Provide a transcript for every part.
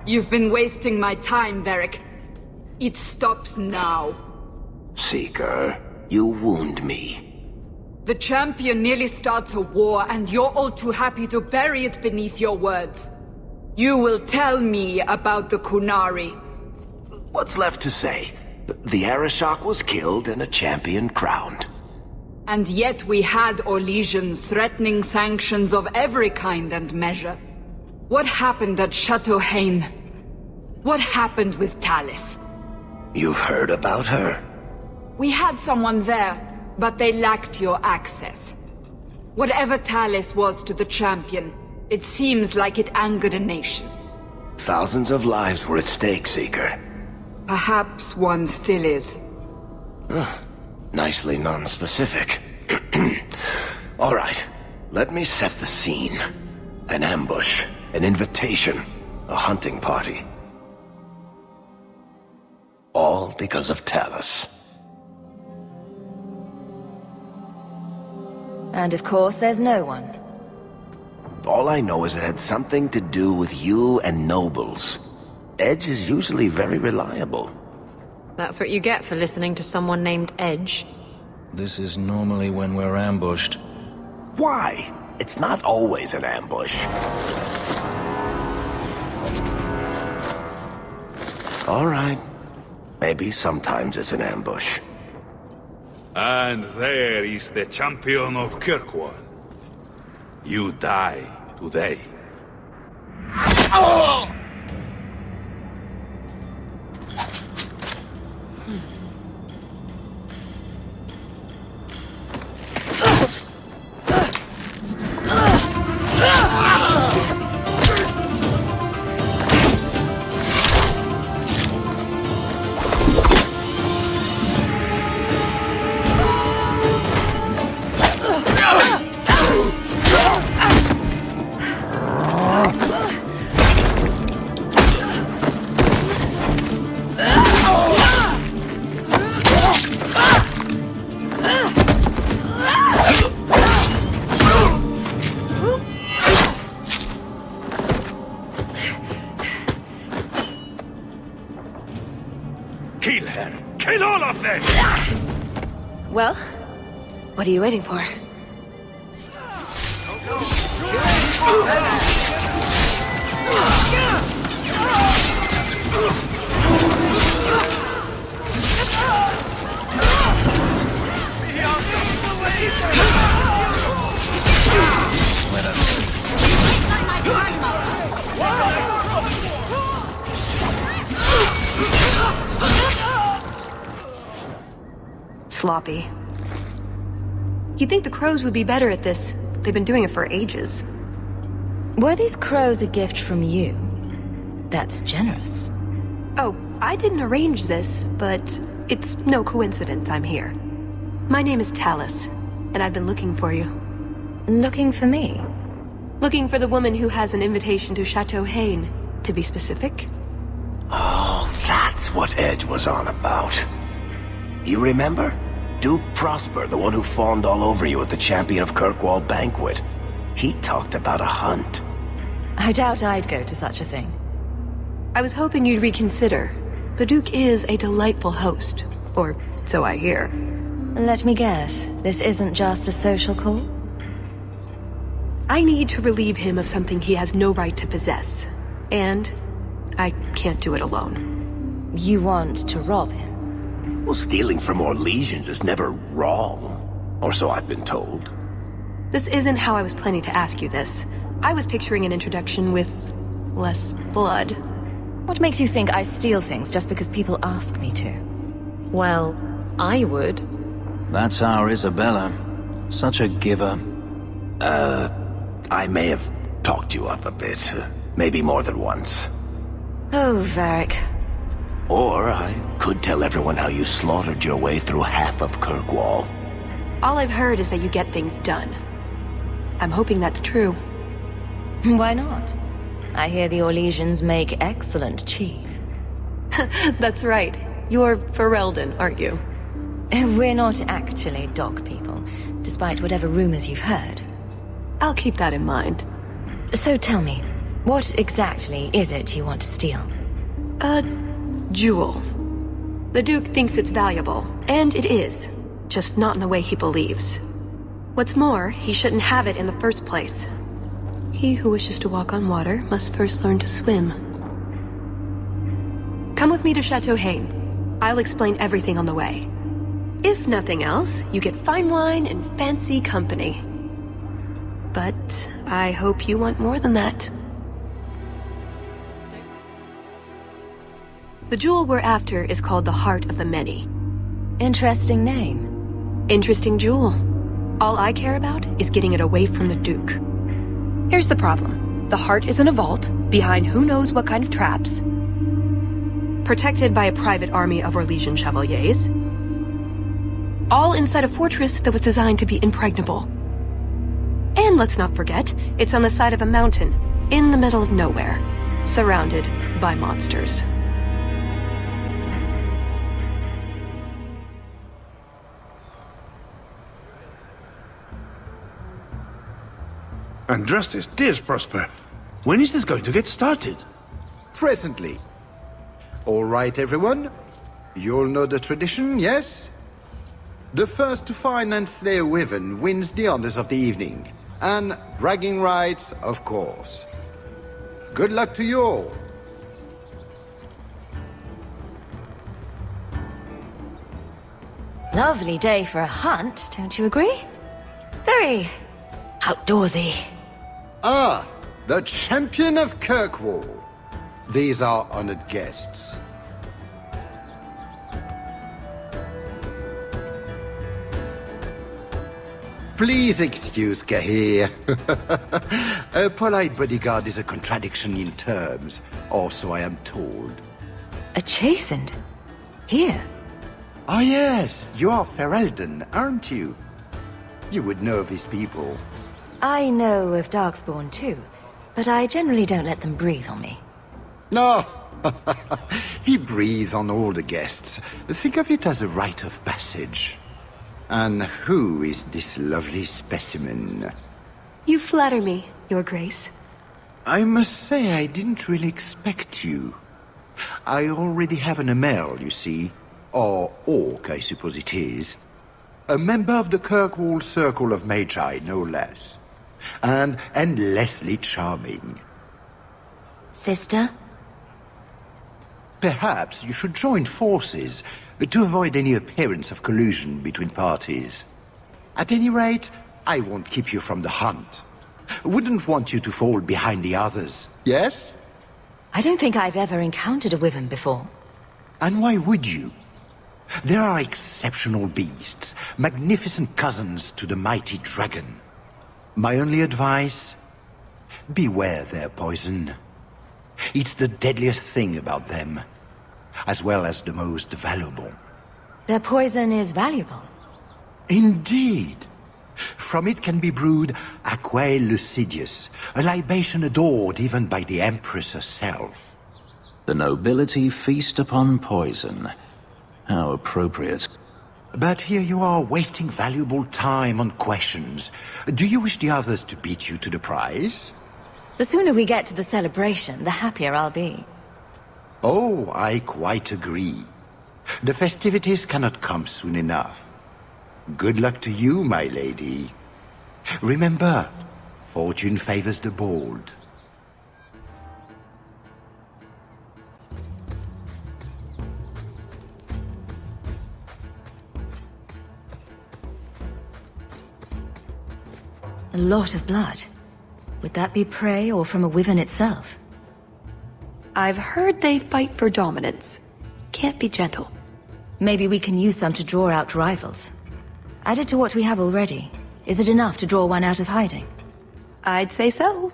You've been wasting my time, Varrikom. It stops now. Seeker, you wound me. The champion nearly starts a war, and you're all too happy to bury it beneath your words. You will tell me about the Qunari. What's left to say? The Arishok was killed and a champion crowned. And yet we had Orlesians threatening sanctions of every kind and measure. What happened at Chateau Hain? What happened with Tallis? You've heard about her? We had someone there, but they lacked your access. Whatever Tallis was to the champion, it seems like it angered a nation. Thousands of lives were at stake, Seeker. Perhaps one still is. Nicely non-specific. All right, let me set the scene. An ambush, an invitation, a hunting party. All because of Tallis. And of course, there's no one. All I know is it had something to do with you and nobles. Edge is usually very reliable. That's what you get for listening to someone named Edge. This is normally when we're ambushed. Why? It's not always an ambush. All right. Maybe sometimes it's an ambush. And there is the champion of Kirkwall. You die today. Oh! Kill her! Kill all of them! Well, what are you waiting for? Sloppy. You'd think the crows would be better at this. They've been doing it for ages. Were these crows a gift from you? That's generous. Oh, I didn't arrange this, but it's no coincidence I'm here. My name is Tallis, and I've been looking for you. Looking for me? Looking for the woman who has an invitation to Chateau Hain, to be specific. Oh, that's what Edge was on about. You remember? Duke Prosper, the one who fawned all over you at the Champion of Kirkwall banquet. He talked about a hunt. I doubt I'd go to such a thing. I was hoping you'd reconsider. The Duke is a delightful host, or so I hear. Let me guess, this isn't just a social call? I need to relieve him of something he has no right to possess. And I can't do it alone. You want to rob him? Well, stealing from Orlesians is never wrong. Or so I've been told. This isn't how I was planning to ask you this. I was picturing an introduction with less blood. What makes you think I steal things just because people ask me to? Well, I would. That's our Isabella. Such a giver. I may have talked you up a bit. Maybe more than once. Oh, Varrikom. Or I could tell everyone how you slaughtered your way through half of Kirkwall. All I've heard is that you get things done. I'm hoping that's true. Why not? I hear the Orlesians make excellent cheese. That's right. You're Ferelden, aren't you? We're not actually dog people, despite whatever rumors you've heard. I'll keep that in mind. So tell me, What exactly is it you want to steal? A jewel. The Duke thinks it's valuable, and it is. Just not in the way he believes. What's more, he shouldn't have it in the first place. He who wishes to walk on water must first learn to swim. Come with me to Chateau Hain. I'll explain everything on the way. If nothing else, you get fine wine and fancy company. But I hope you want more than that. The jewel we're after is called the Heart of the Many. Interesting name. Interesting jewel. All I care about is getting it away from the Duke. Here's the problem. The heart is in a vault, behind who knows what kind of traps, protected by a private army of Orlesian chevaliers, all inside a fortress that was designed to be impregnable. And let's not forget, it's on the side of a mountain, in the middle of nowhere, surrounded by monsters. And justice, dears Prosper, when is this going to get started? Presently. All right, everyone. You'll know the tradition, yes? The first to find and slay a wyvern wins the honors of the evening. And bragging rights, of course. Good luck to you all. Lovely day for a hunt, don't you agree? Very outdoorsy. Ah, the champion of Kirkwall. These are honored guests. Please excuse Kahir. A polite bodyguard is a contradiction in terms, or so I am told. A chastened? Here? Ah yes, you are Ferelden, aren't you? You would know these people. I know of Darkspawn too, but I generally don't let them breathe on me. No, he breathes on all the guests. Think of it as a rite of passage. And who is this lovely specimen? You flatter me, Your Grace. I must say I didn't really expect you. I already have an Amel, you see. Or orc, I suppose it is. A member of the Kirkwall Circle of Magi, no less. And endlessly charming. Sister? Perhaps you should join forces to avoid any appearance of collusion between parties. At any rate, I won't keep you from the hunt. Wouldn't want you to fall behind the others, yes? I don't think I've ever encountered a wyvern before. And why would you? There are exceptional beasts, magnificent cousins to the mighty dragon. My only advice? Beware their poison. It's the deadliest thing about them, as well as the most valuable. Their poison is valuable? Indeed. From it can be brewed Aquae Lucidius, a libation adored even by the Empress herself. The nobility feast upon poison. How appropriate. But here you are wasting valuable time on questions. Do you wish the others to beat you to the prize? The sooner we get to the celebration, the happier I'll be. Oh, I quite agree. The festivities cannot come soon enough. Good luck to you, my lady. Remember, fortune favors the bold. A lot of blood. Would that be prey or from a wyvern itself? I've heard they fight for dominance. Can't be gentle. Maybe we can use some to draw out rivals. Added to what we have already, is it enough to draw one out of hiding? I'd say so.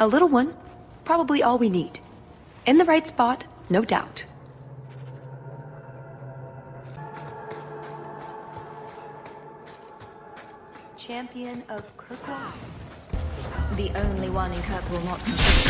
A little one. Probably all we need. In the right spot, no doubt. Champion of Kirkwall? The only one in Kirkwall not considered.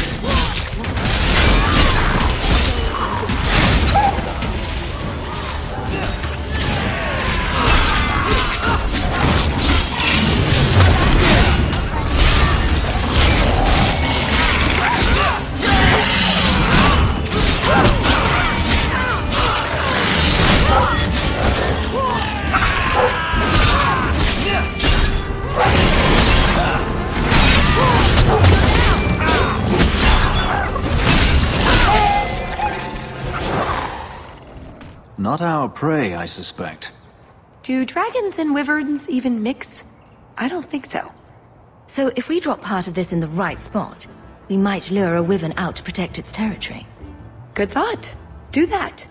Not our prey, I suspect. Do dragons and wyverns even mix? I don't think so. So if we drop part of this in the right spot, we might lure a wyvern out to protect its territory. Good thought. Do that.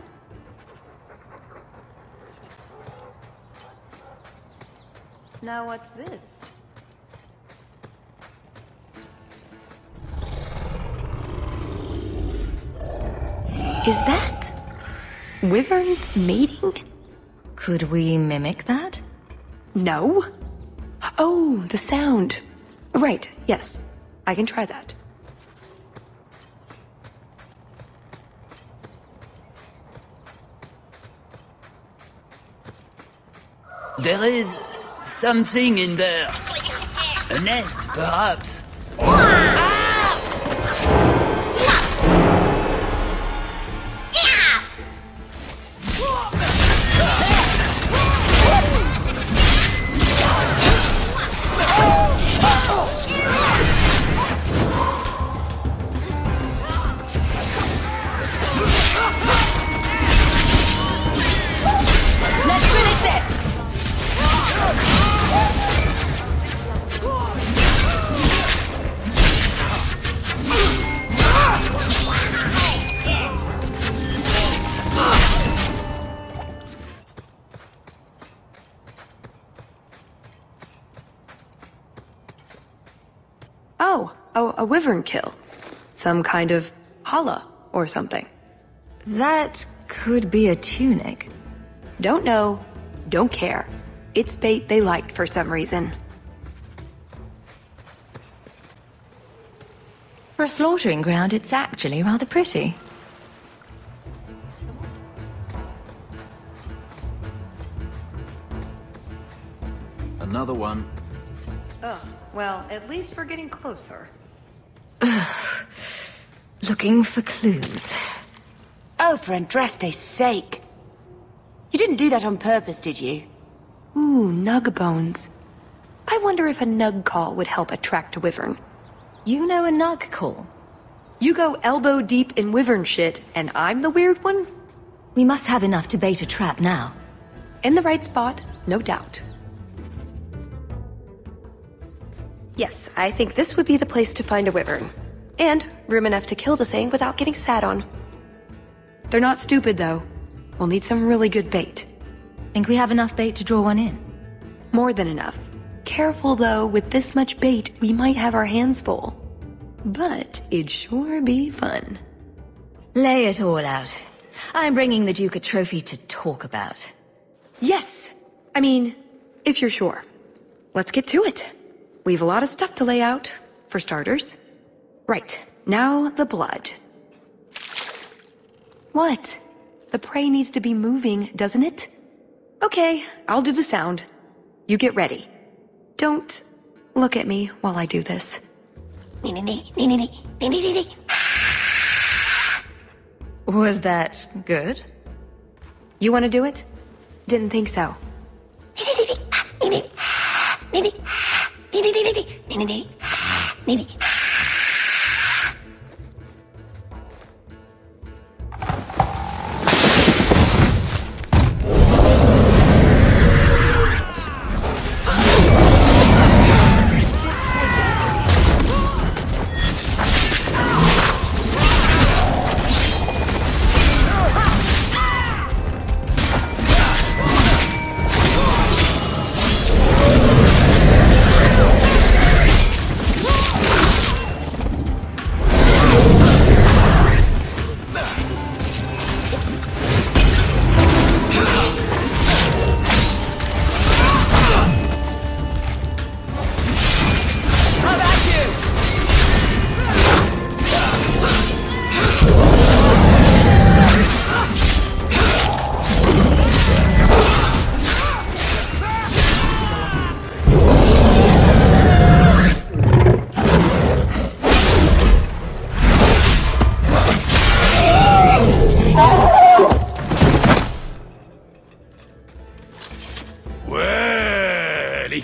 Now what's this? Is that wyverns mating? Could we mimic that? No. Oh, the sound. Right, yes. I can try that. There is something in there. A nest, perhaps. A wyvern kill. Some kind of holla or something. That could be a tunic. Don't know. Don't care. It's bait they liked for some reason. For a slaughtering ground, it's actually rather pretty. Another one. Oh, well, at least we're getting closer. Looking for clues. Oh, for Andraste's sake. You didn't do that on purpose, did you? Ooh, nug bones. I wonder if a nug call would help attract a wyvern. You know a nug call? You go elbow deep in wyvern shit, and I'm the weird one? We must have enough to bait a trap now. In the right spot, no doubt. Yes, I think this would be the place to find a wyvern. And room enough to kill the thing without getting sat on. They're not stupid, though. We'll need some really good bait. Think we have enough bait to draw one in? More than enough. Careful, though, with this much bait, we might have our hands full. But it'd sure be fun. Lay it all out. I'm bringing the Duke a trophy to talk about. Yes! I mean, if you're sure. Let's get to it. We've a lot of stuff to lay out, for starters. Right, now the blood. What? The prey needs to be moving, doesn't it? Okay, I'll do the sound. You get ready. Don't look at me while I do this. Was that good? You want to do it? Didn't think so.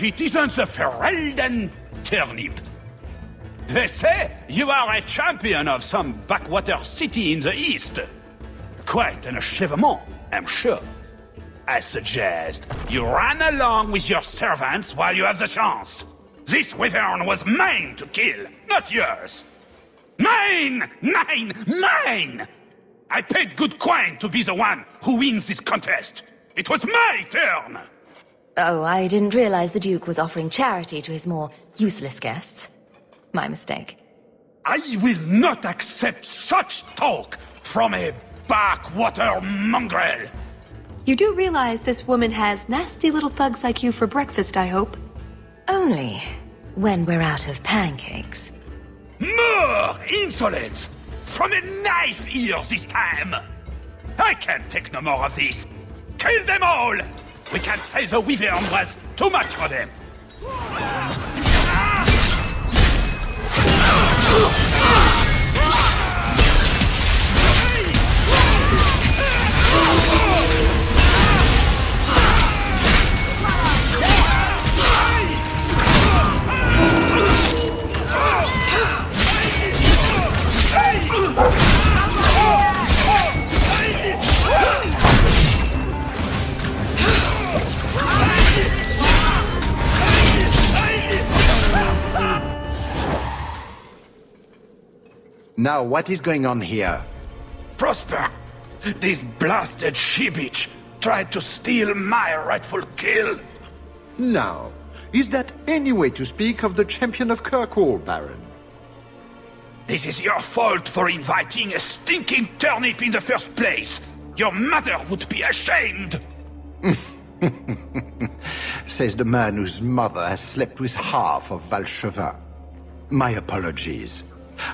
It isn't the Ferelden turnip. They say you are a champion of some backwater city in the east. Quite an achievement, am sure. I suggest you run along with your servants while you have the chance. This wyvern was mine to kill, not yours. Mine! Mine! Mine! I paid good coin to be the one who wins this contest. It was my turn! Oh, I didn't realize the Duke was offering charity to his more useless guests. My mistake. I will not accept such talk from a backwater mongrel! You do realize this woman has nasty little thugs like you for breakfast, I hope? Only when we're out of pancakes. More insolence! From a knife ear this time! I can't take no more of this! Kill them all! We can't say the wyvern was too much for them! Now, what is going on here? Prosper! This blasted she-bitch tried to steal my rightful kill! Now, is that any way to speak of the champion of Kirkwall, Baron? This is your fault for inviting a stinking turnip in the first place! Your mother would be ashamed! Says the man whose mother has slept with half of Valchevin. My apologies.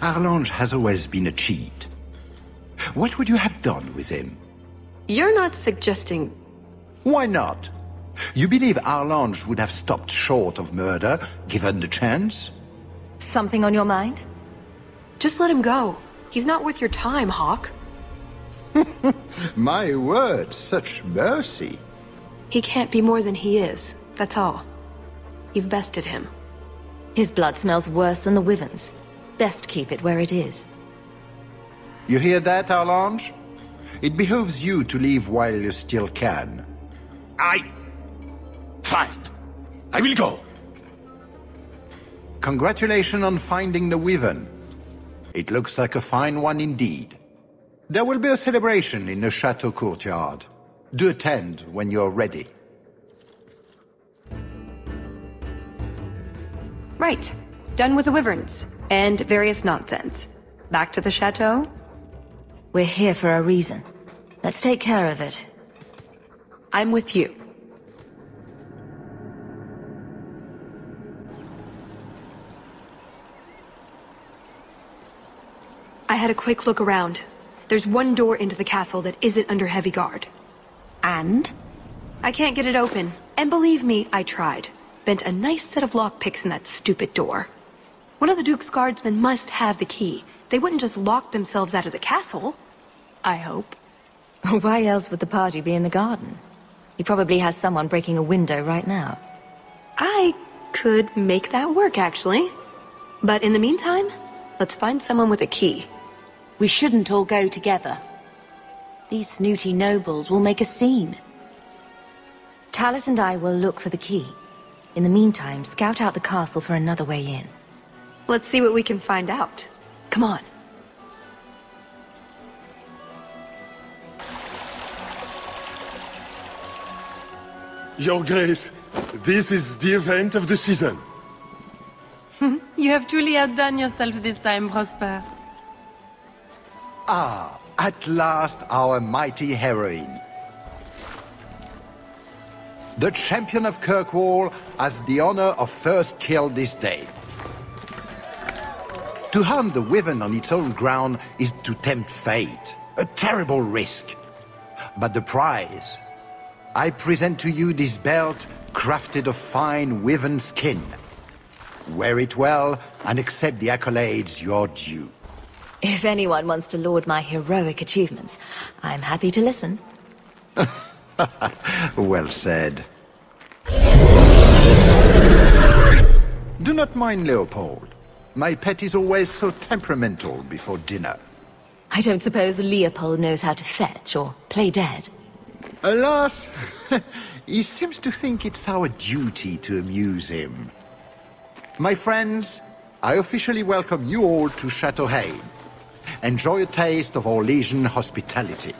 Arlange has always been a cheat. What would you have done with him? You're not suggesting... Why not? You believe Arlange would have stopped short of murder, given the chance? Something on your mind? Just let him go. He's not worth your time, Hawk. My word, such mercy. He can't be more than he is, that's all. You've bested him. His blood smells worse than the wyvern's. Best keep it where it is. You hear that, Arlange? It behooves you to leave while you still can. Fine. I will go. Congratulations on finding the wyvern. It looks like a fine one indeed. There will be a celebration in the chateau courtyard. Do attend when you're ready. Right. Done with the wyverns. And various nonsense. Back to the chateau? We're here for a reason. Let's take care of it. I'm with you. I had a quick look around. There's one door into the castle that isn't under heavy guard. And? I can't get it open. And believe me, I tried. Bent a nice set of lockpicks in that stupid door. One of the Duke's guardsmen must have the key. They wouldn't just lock themselves out of the castle. I hope. Why else would the party be in the garden? He probably has someone breaking a window right now. I could make that work, actually. But in the meantime, let's find someone with a key. We shouldn't all go together. These snooty nobles will make a scene. Tallis and I will look for the key. In the meantime, scout out the castle for another way in. Let's see what we can find out. Come on. Your Grace, this is the event of the season. You have truly outdone yourself this time, Prosper. Ah, at last our mighty heroine. The champion of Kirkwall has the honor of first kill this day. To hunt the wyvern on its own ground is to tempt fate. A terrible risk. But the prize... I present to you this belt crafted of fine wyvern skin. Wear it well and accept the accolades you're due. If anyone wants to laud my heroic achievements, I'm happy to listen. Well said. Do not mind Leopold. My pet is always so temperamental before dinner. I don't suppose Leopold knows how to fetch or play dead. Alas, he seems to think it's our duty to amuse him. My friends, I officially welcome you all to Chateau Hain. Enjoy a taste of Orlesian hospitality.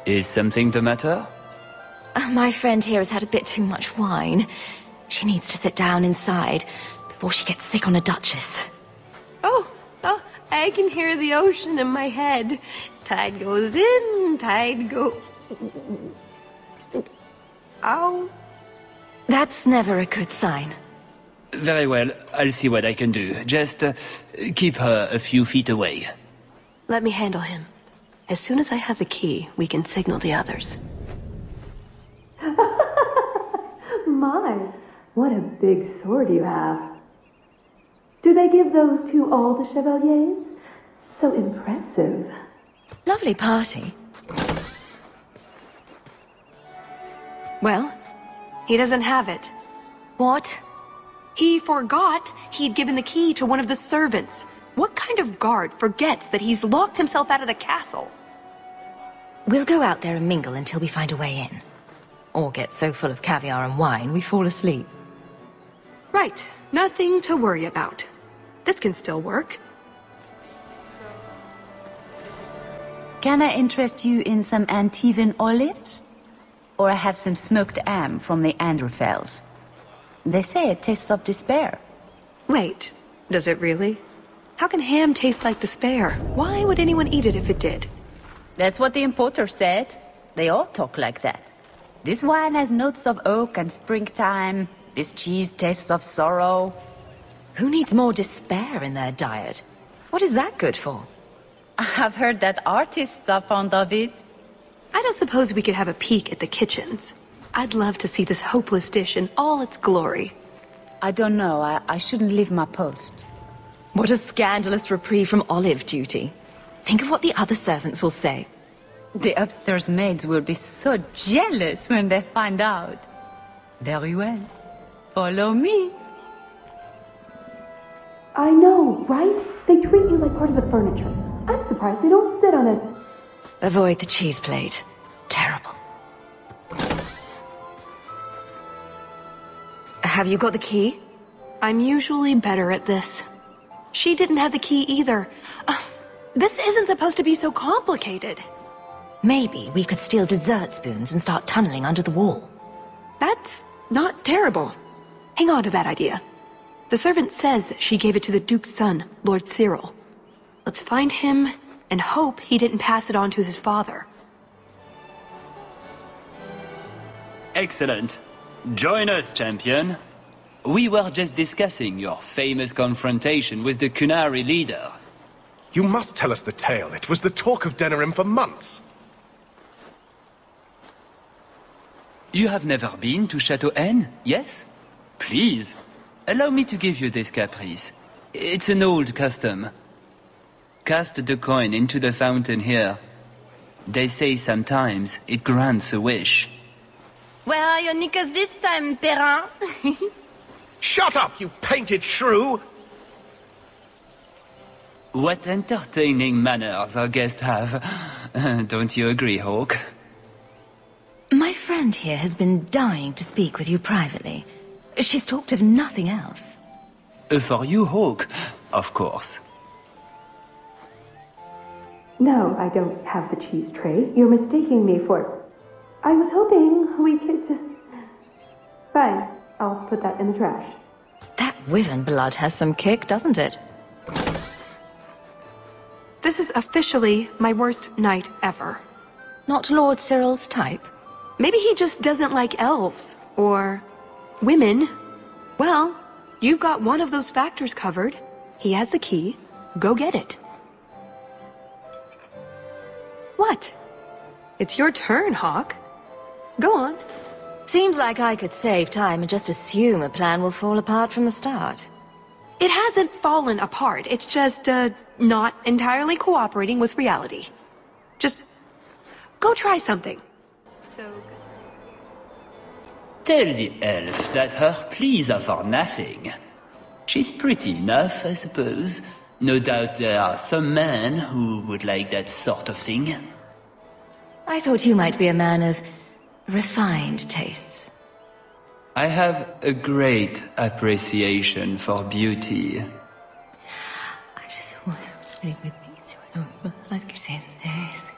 Is something the matter? My friend here has had a bit too much wine. She needs to sit down inside before she gets sick on a duchess. Oh, I can hear the ocean in my head. Tide goes in, tide goes... Ow. That's never a good sign. Very well, I'll see what I can do. Just keep her a few feet away. Let me handle him. As soon as I have the key, we can signal the others. My, what a big sword you have. Do they give those to all the chevaliers? So impressive. Lovely party. Well? He doesn't have it. What? He forgot he'd given the key to one of the servants. What kind of guard forgets that he's locked himself out of the castle? We'll go out there and mingle until we find a way in. Or get so full of caviar and wine we fall asleep. Right. Nothing to worry about. This can still work. Can I interest you in some Antivan olives? Or I have some smoked ham from the Androfels. They say it tastes of despair. Wait, does it really? How can ham taste like despair? Why would anyone eat it if it did? That's what the importer said. They all talk like that. This wine has notes of oak and springtime. This cheese tastes of sorrow. Who needs more despair in their diet? What is that good for? I've heard that artists are fond of it. I don't suppose we could have a peek at the kitchens. I'd love to see this hopeless dish in all its glory. I don't know. I shouldn't leave my post. What a scandalous reprieve from olive duty. Think of what the other servants will say. The upstairs maids will be so jealous when they find out. Very well. Follow me. I know, right? They treat you like part of the furniture. I'm surprised they don't sit on it. Avoid the cheese plate. Terrible. Have you got the key? I'm usually better at this. She didn't have the key either. This isn't supposed to be so complicated. Maybe we could steal dessert spoons and start tunneling under the wall. That's not terrible. Hang on to that idea. The servant says she gave it to the Duke's son, Lord Cyril. Let's find him and hope he didn't pass it on to his father. Excellent. Join us, champion. We were just discussing your famous confrontation with the Kunari leader. You must tell us the tale. It was the talk of Denerim for months. You have never been to Chateau Hain, yes? Please, allow me to give you this caprice. It's an old custom. Cast the coin into the fountain here. They say sometimes it grants a wish. Where are your knickers this time, Perrin? Shut up, you painted shrew! What entertaining manners our guests have. Don't you agree, Houk? My friend here has been dying to speak with you privately. She's talked of nothing else. For you, Houk, of course. No, I don't have the cheese tray. You're mistaking me for... I was hoping we could just... Fine, I'll put that in the trash. That Wyvern blood has some kick, doesn't it? This is officially my worst night ever. Not Lord Cyril's type? Maybe he just doesn't like elves, or women. Well, you've got one of those factors covered. He has the key. Go get it. What? It's your turn, Hawk. Go on. Seems like I could save time and just assume a plan will fall apart from the start. It hasn't fallen apart. It's just, not entirely cooperating with reality. Just go try something. Tell the elf that her pleas are for nothing. She's pretty enough, I suppose. No doubt there are some men who would like that sort of thing. I thought you might be a man of refined tastes. I have a great appreciation for beauty. I just was wondering with these.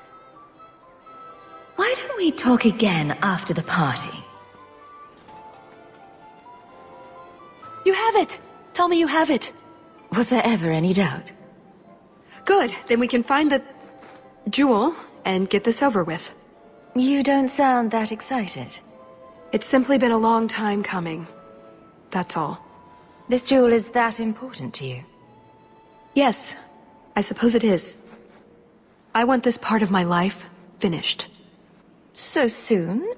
Why don't we talk again after the party? You have it! Tell me you have it! Was there ever any doubt? Good, then we can find the jewel and get this over with. You don't sound that excited. It's simply been a long time coming. That's all. This jewel is that important to you? Yes, I suppose it is. I want this part of my life finished. So soon?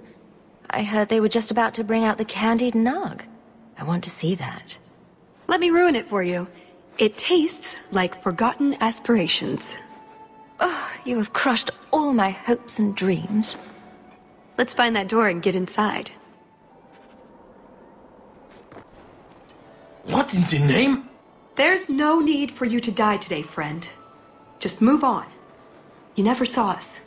I heard they were just about to bring out the candied nug. I want to see that. Let me ruin it for you. It tastes like forgotten aspirations. Oh, you have crushed all my hopes and dreams. Let's find that door and get inside. What in the name? There's no need for you to die today, friend. Just move on. You never saw us.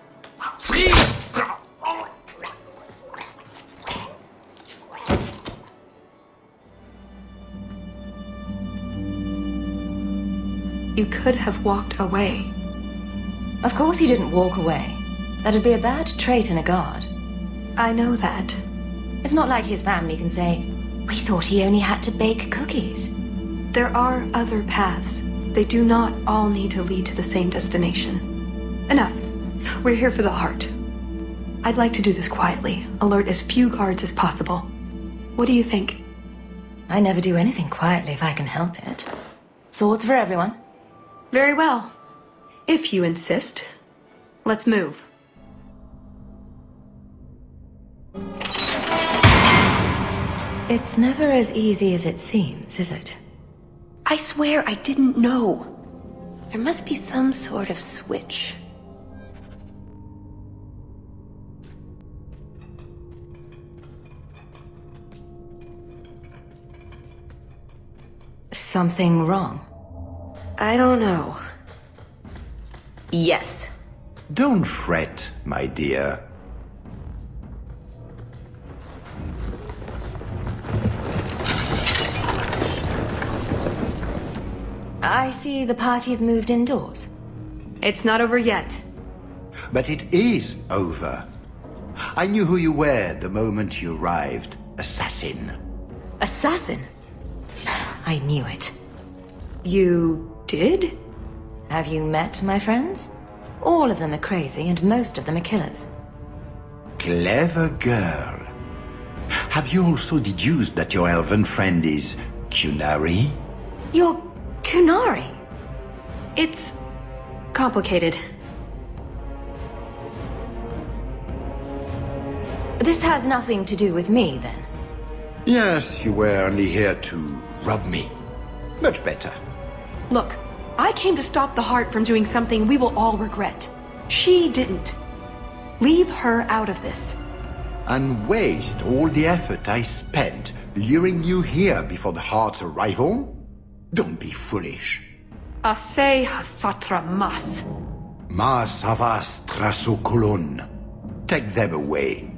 You could have walked away. Of course he didn't walk away. That'd be a bad trait in a guard. I know that. It's not like his family can say, we thought he only had to bake cookies. There are other paths. They do not all need to lead to the same destination. Enough. We're here for the heart. I'd like to do this quietly, alert as few guards as possible. What do you think? I never do anything quietly if I can help it. Swords for everyone. Very well. If you insist. Let's move. It's never as easy as it seems, is it? I swear I didn't know. There must be some sort of switch. Something wrong? I don't know. Yes. Don't fret, my dear. I see the party's moved indoors. It's not over yet. But it is over. I knew who you were the moment you arrived. Assassin. Assassin? I knew it. You did? Have you met my friends? All of them are crazy, and most of them are killers. Clever girl. Have you also deduced that your elven friend is Kunari? You're Kunari? It's complicated. This has nothing to do with me, then? Yes, you were only here to rob me. Much better. Look, I came to stop the heart from doing something we will all regret. She didn't. Leave her out of this. And waste all the effort I spent luring you here before the heart's arrival? Don't be foolish. Ase hasatra mas. Mas havas trasokolon. Take them away.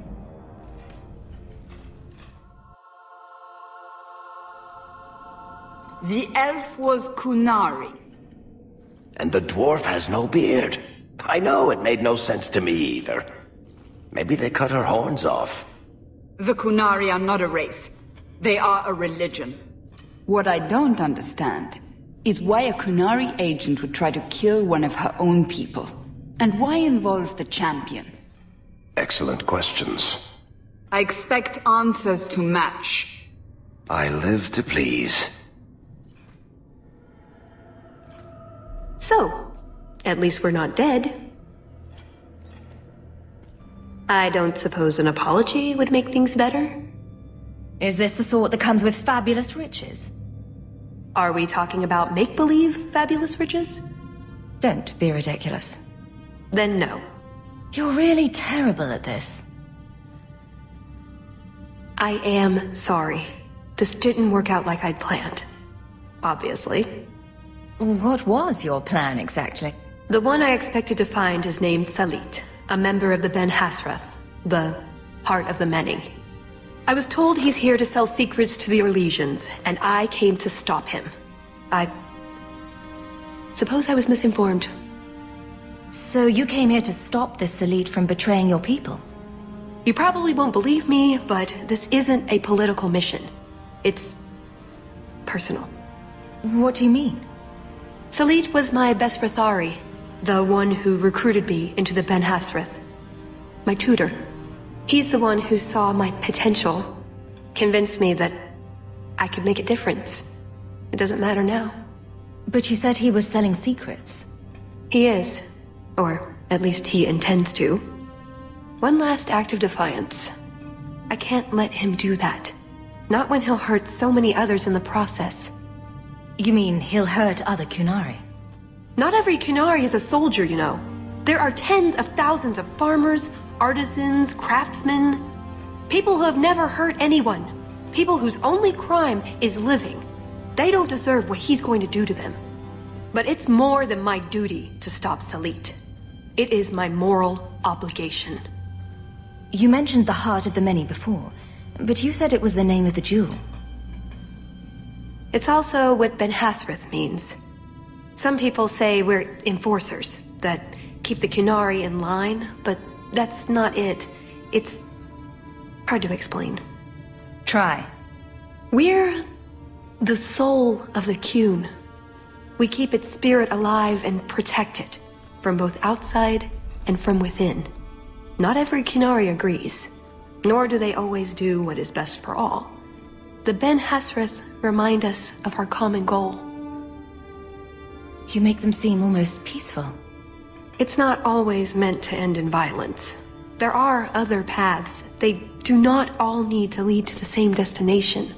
The elf was Kunari. And the dwarf has no beard. I know, it made no sense to me either. Maybe they cut her horns off. The Kunari are not a race. They are a religion. What I don't understand is why a Kunari agent would try to kill one of her own people. And why involve the champion? Excellent questions. I expect answers to match. I live to please. So, at least we're not dead. I don't suppose an apology would make things better? Is this the sort that comes with fabulous riches? Are we talking about make-believe fabulous riches? Don't be ridiculous. Then no. You're really terrible at this. I am sorry. This didn't work out like I'd planned. Obviously. What was your plan, exactly? The one I expected to find is named Salit, a member of the Ben Hasrath, the Heart of the Many. I was told he's here to sell secrets to the Orlesians, and I came to stop him. I suppose I was misinformed. So you came here to stop this Salit from betraying your people? You probably won't believe me, but this isn't a political mission. It's personal. What do you mean? Salit was my best Rathari, the one who recruited me into the Ben Hasrath. My tutor. He's the one who saw my potential, convinced me that I could make a difference. It doesn't matter now. But you said he was selling secrets. He is. Or at least he intends to. One last act of defiance. I can't let him do that. Not when he'll hurt so many others in the process. You mean he'll hurt other Qunari? Not every Qunari is a soldier, you know. There are tens of thousands of farmers, artisans, craftsmen. People who have never hurt anyone. People whose only crime is living. They don't deserve what he's going to do to them. But it's more than my duty to stop Salit. It is my moral obligation. You mentioned the Heart of the Many before, but you said it was the name of the jewel. It's also what Ben Hasrath means. Some people say we're enforcers, that keep the Qunari in line, but that's not it. It's hard to explain. Try. We're the soul of the Qun. We keep its spirit alive and protect it, from both outside and from within. Not every Qunari agrees, nor do they always do what is best for all. The Ben Hasrath remind us of our common goal. You make them seem almost peaceful. It's not always meant to end in violence. There are other paths. They do not all need to lead to the same destination.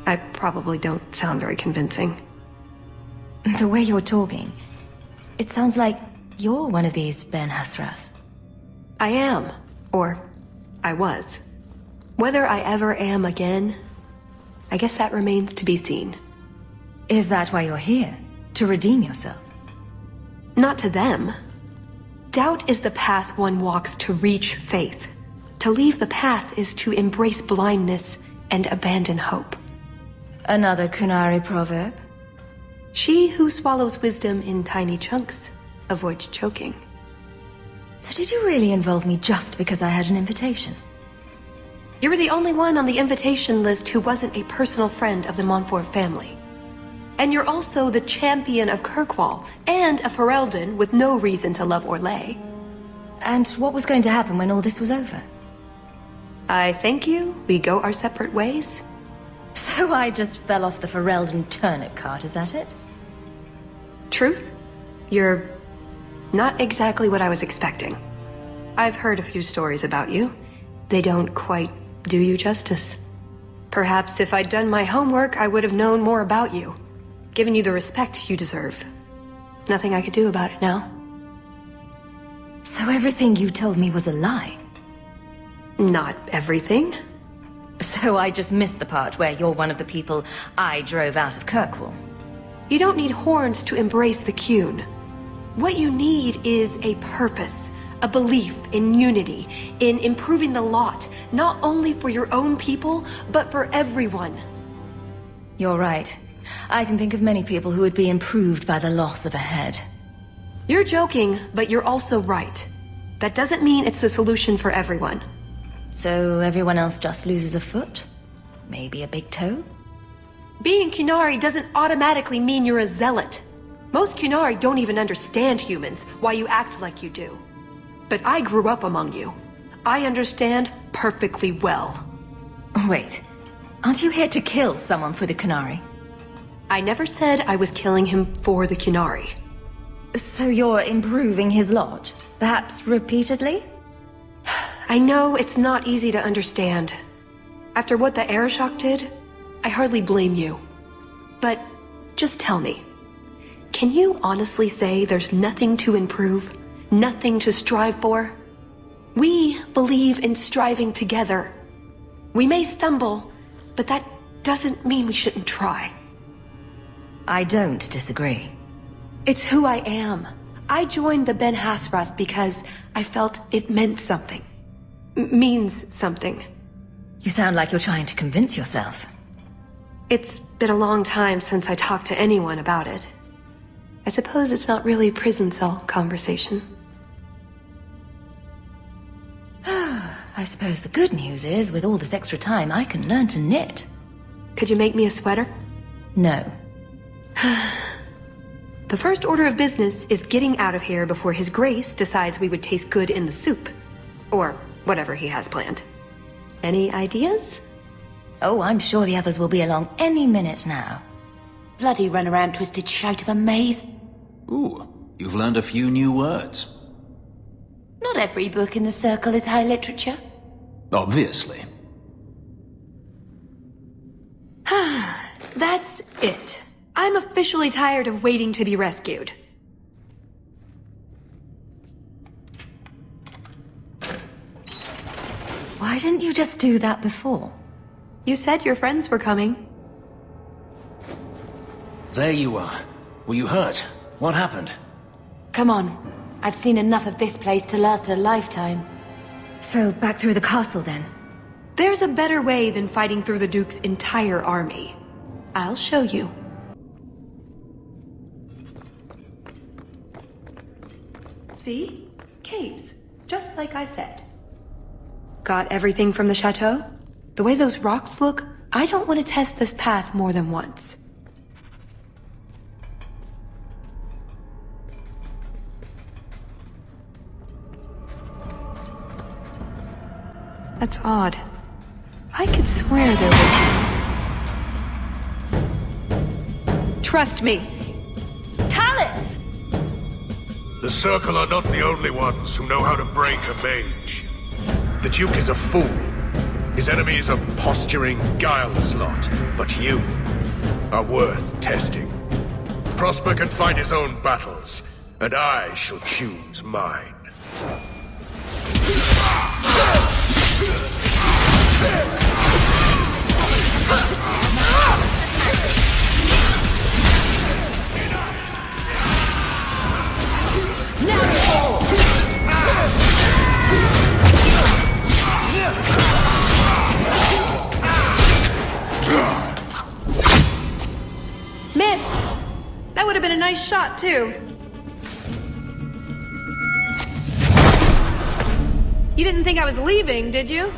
I probably don't sound very convincing. The way you're talking, it sounds like you're one of these Ben Hasrath. I am, or I was. Whether I ever am again, I guess that remains to be seen. Is that why you're here? To redeem yourself? Not to them. Doubt is the path one walks to reach faith. To leave the path is to embrace blindness and abandon hope. Another Qunari proverb? She who swallows wisdom in tiny chunks avoids choking. So did you really involve me just because I had an invitation? You were the only one on the invitation list who wasn't a personal friend of the Montfort family. And you're also the champion of Kirkwall, and a Ferelden with no reason to love Orlais. And what was going to happen when all this was over? I thank you, we go our separate ways. So I just fell off the Ferelden turnip cart, is that it? Truth? You're not exactly what I was expecting. I've heard a few stories about you. They don't quite do you justice. Perhaps if I'd done my homework, I would have known more about you. Given you the respect you deserve. Nothing I could do about it now. So everything you told me was a lie? Not everything. So I just missed the part where you're one of the people I drove out of Kirkwall. You don't need horns to embrace the Qun. What you need is a purpose, a belief in unity, in improving the lot, not only for your own people, but for everyone. You're right. I can think of many people who would be improved by the loss of a head. You're joking, but you're also right. That doesn't mean it's the solution for everyone. So everyone else just loses a foot? Maybe a big toe? Being Qunari doesn't automatically mean you're a zealot. Most Qunari don't even understand humans, why you act like you do. But I grew up among you. I understand perfectly well. Wait, aren't you here to kill someone for the Qunari? I never said I was killing him for the Qunari. So you're improving his lot? Perhaps repeatedly? I know it's not easy to understand. After what the Arishok did, I hardly blame you. But just tell me, can you honestly say there's nothing to improve? Nothing to strive for? We believe in striving together. We may stumble, but that doesn't mean we shouldn't try. I don't disagree. It's who I am. I joined the Ben Hasras because I felt it meant something. Means something. You sound like you're trying to convince yourself. It's been a long time since I talked to anyone about it. I suppose it's not really prison cell conversation. I suppose the good news is, with all this extra time, I can learn to knit. Could you make me a sweater? No. The first order of business is getting out of here before His Grace decides we would taste good in the soup. Or whatever he has planned. Any ideas? Oh, I'm sure the others will be along any minute now. Bloody run around twisted shite of a maze. Ooh, you've learned a few new words. Not every book in the circle is high literature. Obviously. That's it. I'm officially tired of waiting to be rescued. Why didn't you just do that before? You said your friends were coming. There you are. Were you hurt? What happened? Come on. I've seen enough of this place to last a lifetime. So, back through the castle then? There's a better way than fighting through the Duke's entire army. I'll show you. See? Caves. Just like I said. Got everything from the chateau? The way those rocks look, I don't want to test this path more than once. That's odd. I could swear there was... Trust me! Tallis! The Circle are not the only ones who know how to break a mage. The Duke is a fool. His enemies are posturing, guileless lot. But you are worth testing. Prosper can fight his own battles, and I shall choose mine. Missed! That would have been a nice shot, too. You didn't think I was leaving, did you?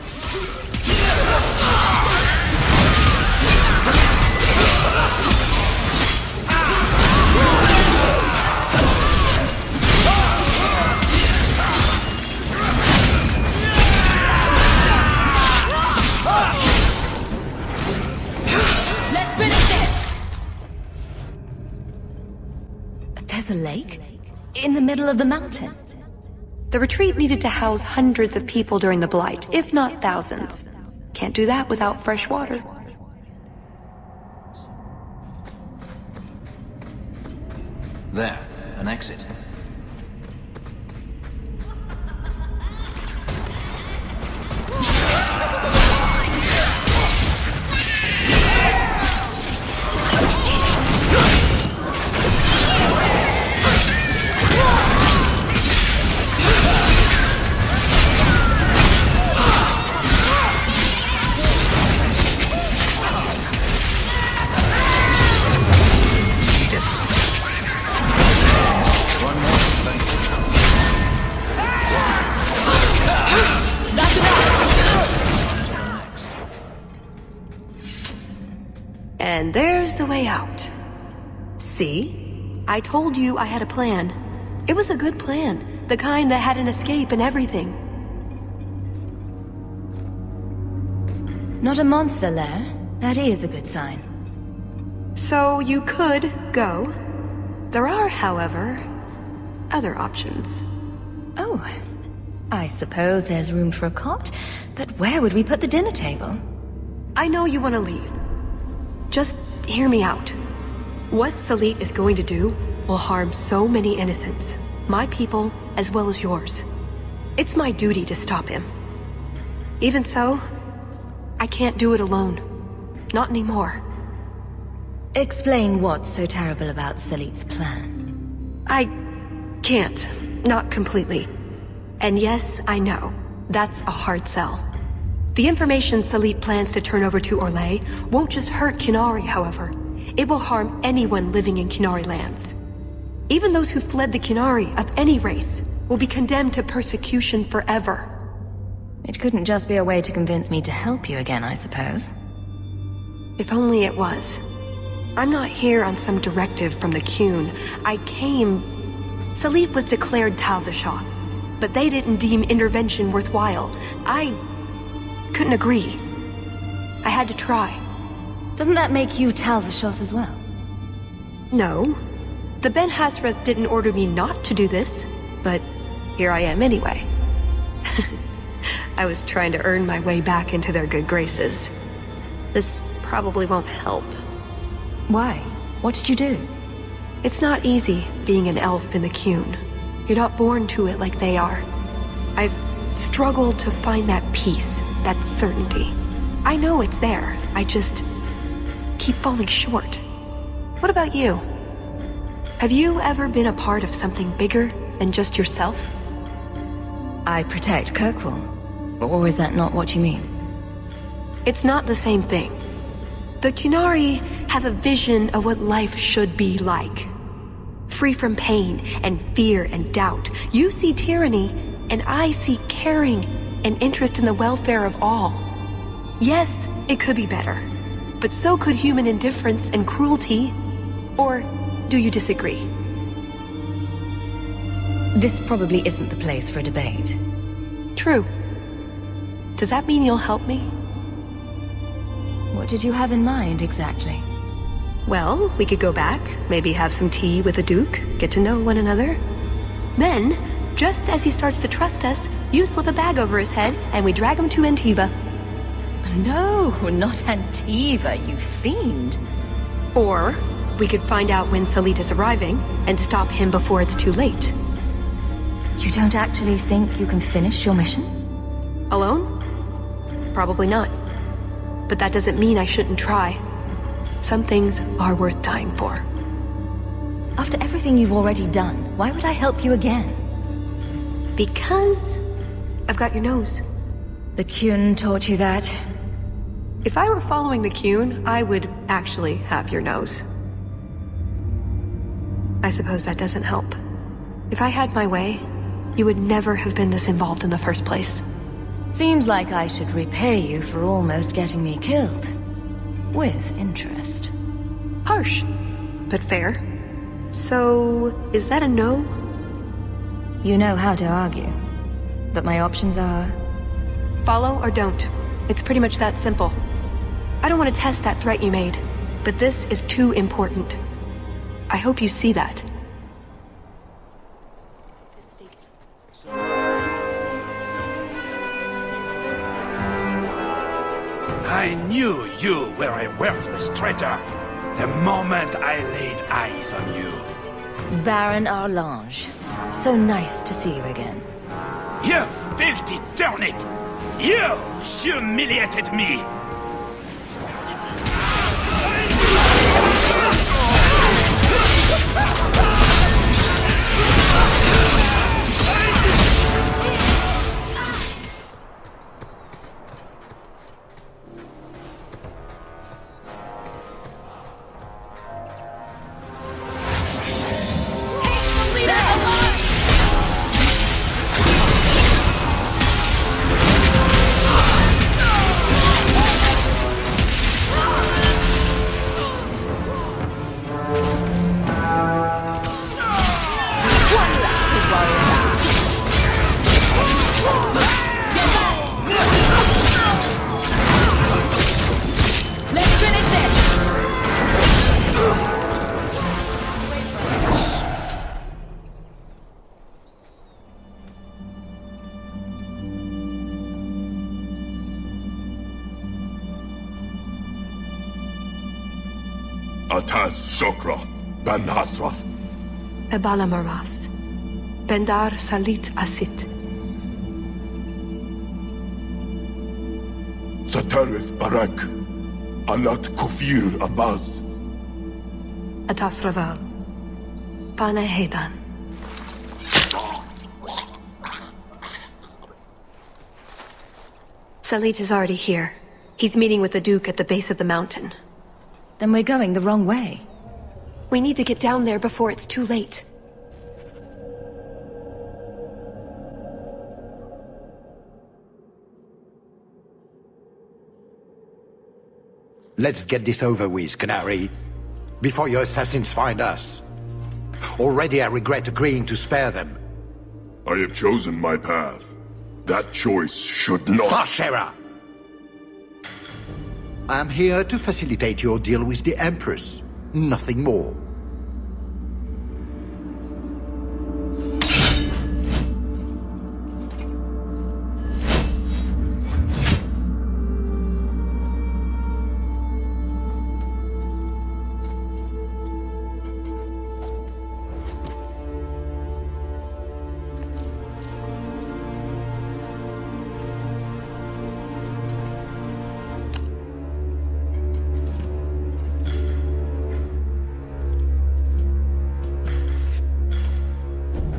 Let's finish this! There's a lake? In the middle of the mountain? The retreat needed to house hundreds of people during the Blight, if not thousands. Can't do that without fresh water. There, an exit. And there's the way out. See? I told you I had a plan. It was a good plan. The kind that had an escape and everything. Not a monster lair. That is a good sign. So you could go. There are, however, other options. Oh. I suppose there's room for a cot, but where would we put the dinner table? I know you want to leave. Just hear me out. What Salit is going to do will harm so many innocents. My people, as well as yours. It's my duty to stop him. Even so, I can't do it alone. Not anymore. Explain what's so terrible about Salit's plan. I can't. Not completely. And yes, I know. That's a hard sell. The information Salit plans to turn over to Orlais won't just hurt Qunari, however. It will harm anyone living in Qunari lands. Even those who fled the Qunari of any race will be condemned to persecution forever. It couldn't just be a way to convince me to help you again, I suppose. If only it was. I'm not here on some directive from the Qun. I came... Salit was declared Talvishoth, but they didn't deem intervention worthwhile. I couldn't agree. I had to try. Doesn't that make you Talvishoth as well? No. The Ben Hasrath didn't order me not to do this, but here I am anyway. I was trying to earn my way back into their good graces. This probably won't help. Why? What did you do? It's not easy being an elf in the Qun. You're not born to it like they are. I've struggled to find that peace, that certainty. I know it's there, I just keep falling short. What about you? Have you ever been a part of something bigger than just yourself? I protect Kirkwall. Or is that not what you mean? It's not the same thing. The Qunari have a vision of what life should be like. Free from pain and fear and doubt. You see tyranny, and I see caring and interest in the welfare of all. Yes, it could be better, but so could human indifference and cruelty. Or do you disagree? This probably isn't the place for a debate. True. Does that mean you'll help me? What did you have in mind, exactly? Well, we could go back, maybe have some tea with the Duke, get to know one another. Then, just as he starts to trust us, you slip a bag over his head, and we drag him to Antiva. No, not Antiva, you fiend. Or, we could find out when Salit is arriving, and stop him before it's too late. You don't actually think you can finish your mission? Alone? Probably not. But that doesn't mean I shouldn't try. Some things are worth dying for. After everything you've already done, why would I help you again? Because I've got your nose. The Qun taught you that? If I were following the Qun, I would actually have your nose. I suppose that doesn't help. If I had my way, you would never have been this involved in the first place. Seems like I should repay you for almost getting me killed. With interest. Harsh, but fair. So, is that a no? You know how to argue. But my options are... Follow or don't. It's pretty much that simple. I don't want to test that threat you made, but this is too important. I hope you see that. I knew you were a worthless traitor the moment I laid eyes on you. Baron Arlange. So nice to see you again. You filthy turnip! You humiliated me! Ataz Shokra, Ben Hasrath. Ebala Maras. Bendar Salit Asit. Satarith Barak. Anat Kufir Abaz. Atasraval. Pane Hedan. Salit is already here. He's meeting with the Duke at the base of the mountain. Then we're going the wrong way. We need to get down there before it's too late. Let's get this over with, Canary, before your assassins find us. Already I regret agreeing to spare them. I have chosen my path. That choice should not... Bashera! I am here to facilitate your deal with the Empress. Nothing more.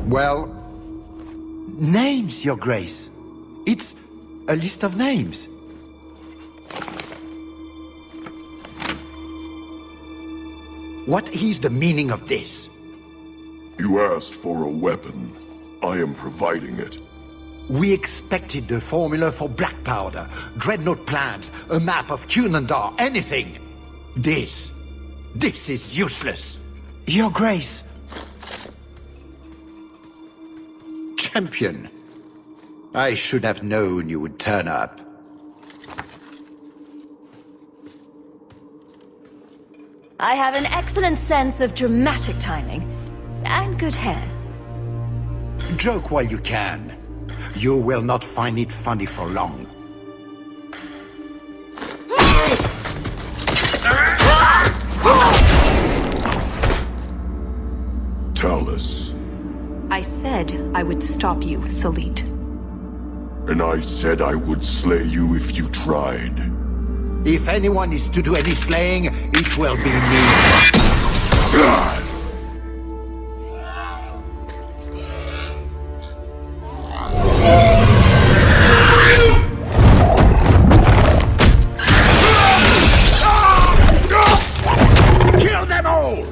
Well, names, Your Grace. It's a list of names. What is the meaning of this? You asked for a weapon. I am providing it. We expected the formula for black powder, dreadnought plans, a map of Cunandar, anything. This is useless. Your Grace. Champion. I should have known you would turn up. I have an excellent sense of dramatic timing. And good hair. Joke while you can. You will not find it funny for long. Tallis. I said I would stop you, Salit. And I said I would slay you if you tried. If anyone is to do any slaying, it will be me. Kill them all!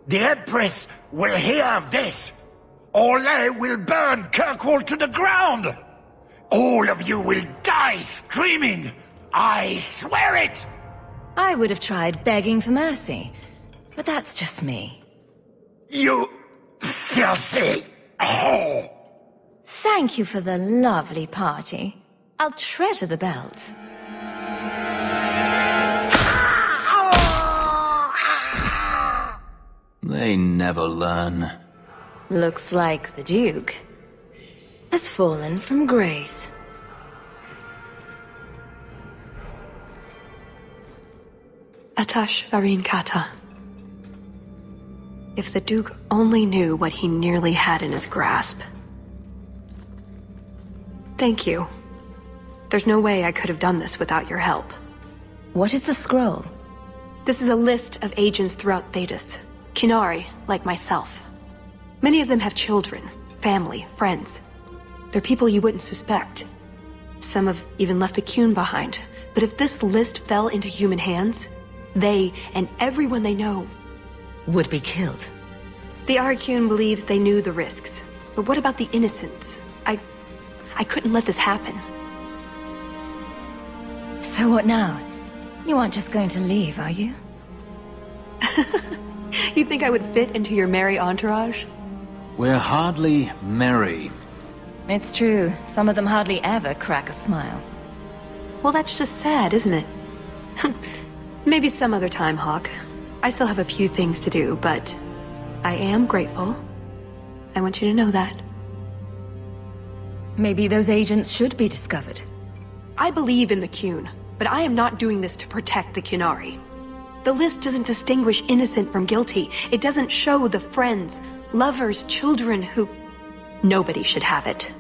The Empress will hear of this. Orlais will burn Kirkwall to the ground. All of you will die screaming. I swear it! I would have tried begging for mercy, but that's just me. You filthy whore! Thank you for the lovely party. I'll treasure the belt. They never learn. Looks like the Duke has fallen from grace. Atash Varin Kata. If the Duke only knew what he nearly had in his grasp. Thank you. There's no way I could have done this without your help. What is the scroll? This is a list of agents throughout Thedas. Qunari, like myself. Many of them have children, family, friends. They're people you wouldn't suspect. Some have even left a Qun behind. But if this list fell into human hands, they, and everyone they know, would be killed. The Arcune believes they knew the risks. But what about the innocents? I couldn't let this happen. So what now? You aren't just going to leave, are you? You think I would fit into your merry entourage? We're hardly merry. It's true. Some of them hardly ever crack a smile. Well, that's just sad, isn't it? Maybe some other time, Hawk. I still have a few things to do, but I am grateful. I want you to know that. Maybe those agents should be discovered. I believe in the Qun, but I am not doing this to protect the Qunari. The list doesn't distinguish innocent from guilty. It doesn't show the friends, lovers, children who... Nobody should have it.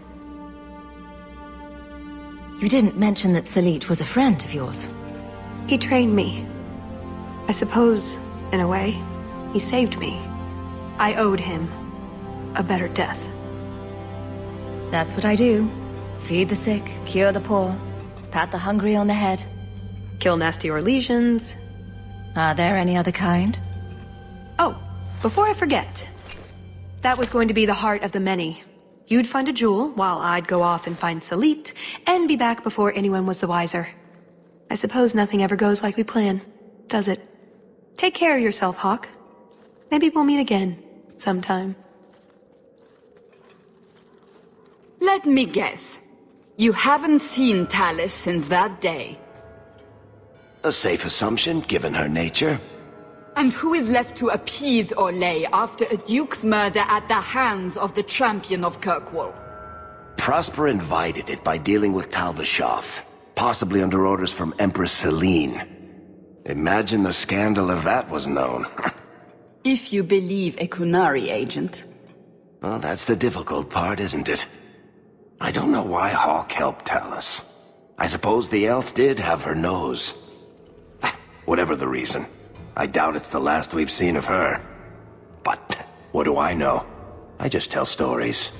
You didn't mention that Salit was a friend of yours. He trained me. I suppose, in a way, he saved me. I owed him a better death. That's what I do. Feed the sick, cure the poor, pat the hungry on the head. Kill nasty Orlesians. Are there any other kind? Oh, before I forget. That was going to be the heart of the many. You'd find a jewel, while I'd go off and find Salit, and be back before anyone was the wiser. I suppose nothing ever goes like we plan, does it? Take care of yourself, Hawk. Maybe we'll meet again, sometime. Let me guess. You haven't seen Tallis since that day. A safe assumption, given her nature. And who is left to appease Orlais after a duke's murder at the hands of the champion of Kirkwall? Prosper invited it by dealing with Talvishoth, possibly under orders from Empress Celine. Imagine the scandal if that was known. If you believe a Qunari agent. Well, that's the difficult part, isn't it? I don't know why Hawk helped Tallis. I suppose the elf did have her nose. Whatever the reason, I doubt it's the last we've seen of her. But what do I know? I just tell stories.